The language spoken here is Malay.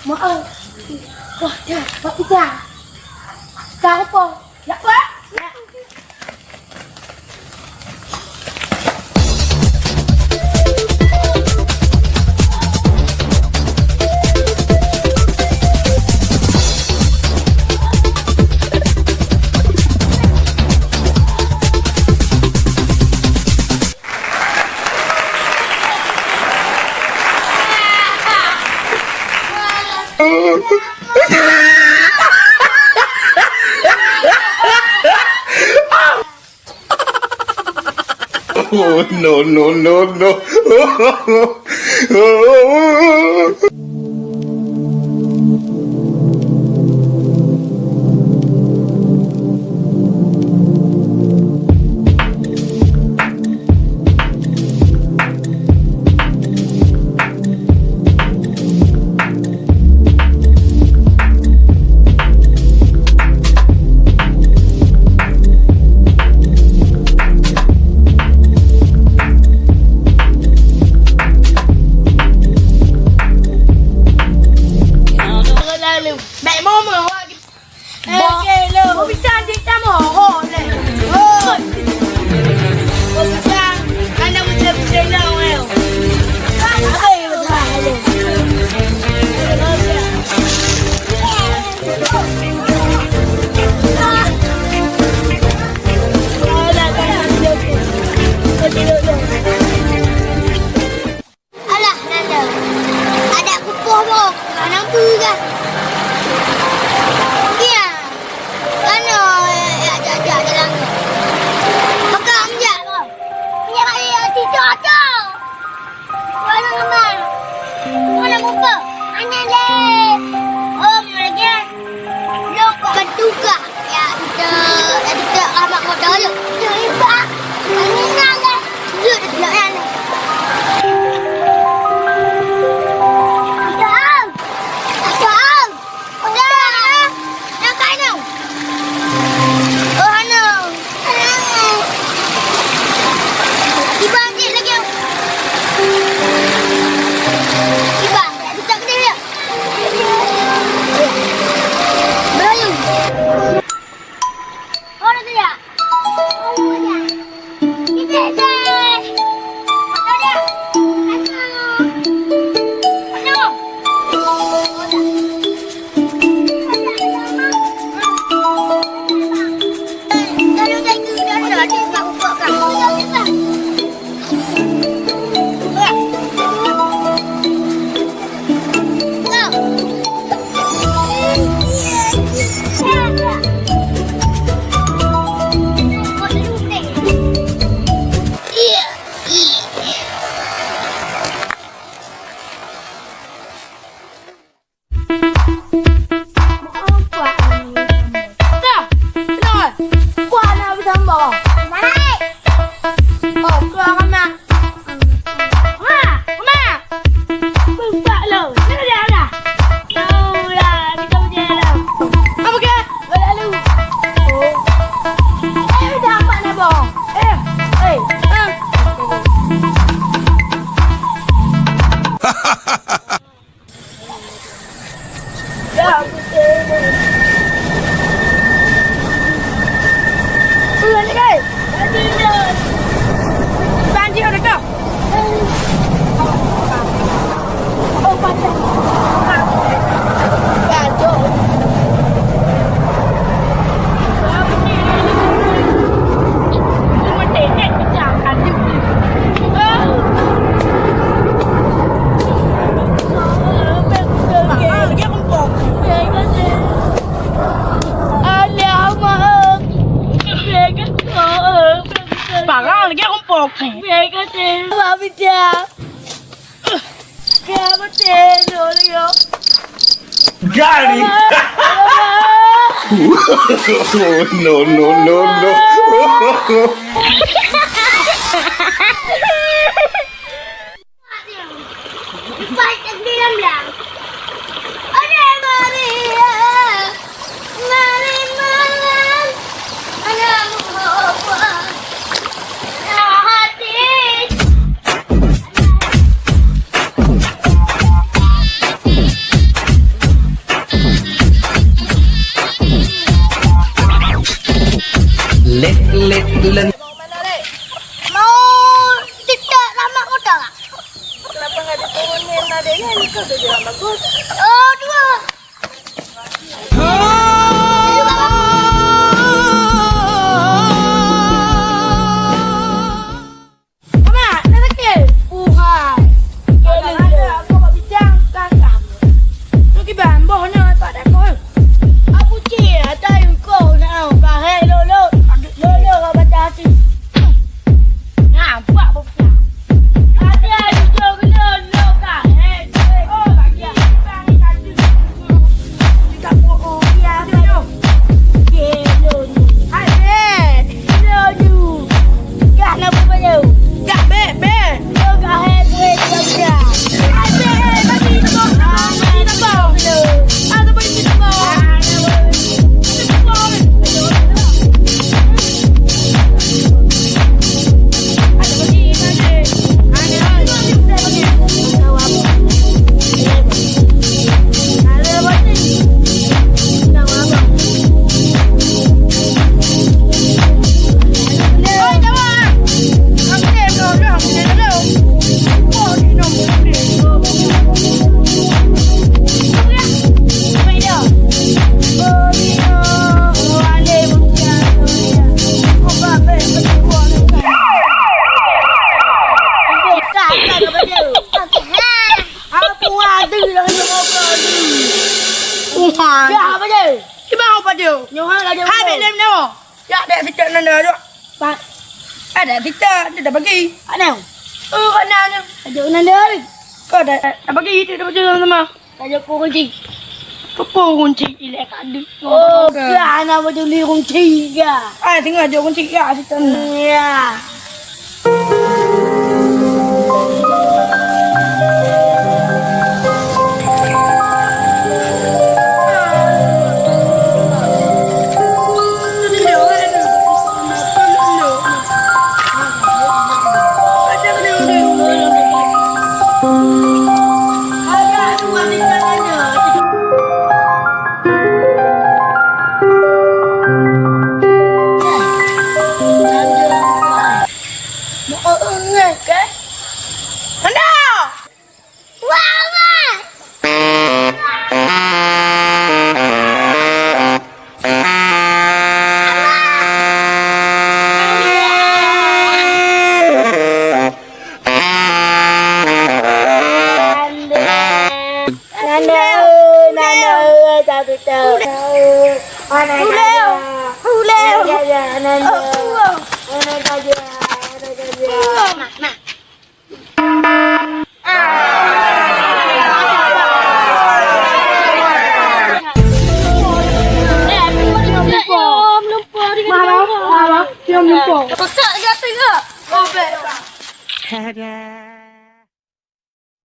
Mak ơi. Wah, dah, Pak Pita. Sekarang apa? Nak apa? Nak. Oh, no, no, no, no. Mẹ mô mửa hoa kê lơ bố bị sang đi ta mỏ hổ này ôi bố bị sang anh đang bị chơi lâu heo cái gì mà thả đi Alah, Nanda. Ada kupuh mo. Anang buga. Iya. Ano, ada dalam. Pegang je. Punya kaya tidur aja. Mana nama? Mana muka? Ana le. Oh, mereka. Yok ketuga. Ya, kita abang modal. Hebat. Ini nanda. Dia dah ana. Về cái tiền bà bị cha Kaya có tiền rồi đó Got him! Oh, no, no, no, no. Banyak di dalam. Ada Maria, Mari malam, ada apa? Hati. Oh, dua. Mak, nak sakit? Bukan. Ada aku nak bincang kakak. Tu kiban bohnya tak ada kau. Aku cik, tak kau nak kahai lolo. Lolo kau baca hati. Nampak apa pun. Ada juga lolo kahai. Oh, bagi bang tadi. Kita bohong dia tu. Lolo. Adik. Lolo. Kak nak apa jauh? Gak be. Lolo kahai duit kerja. Adik, bagi tu. Bagi tu. Ada bagi tu. Ya apa je? Ibu apa je? Nyohan ada. Hai belum ni. Ya ada kita nanda tu. Pak, Ada kita dia dah bagi. ana. Kena ni. Ada nanda ni. Kau dah bagi dia dah bagi sama. Ada kunci. Kepung kunci ilek ada. Oh, kan apa tu ni kunci ke? Tengok je kunci ya kita. Ya. Besar jatuh ke? Oh, baik. Ta-da!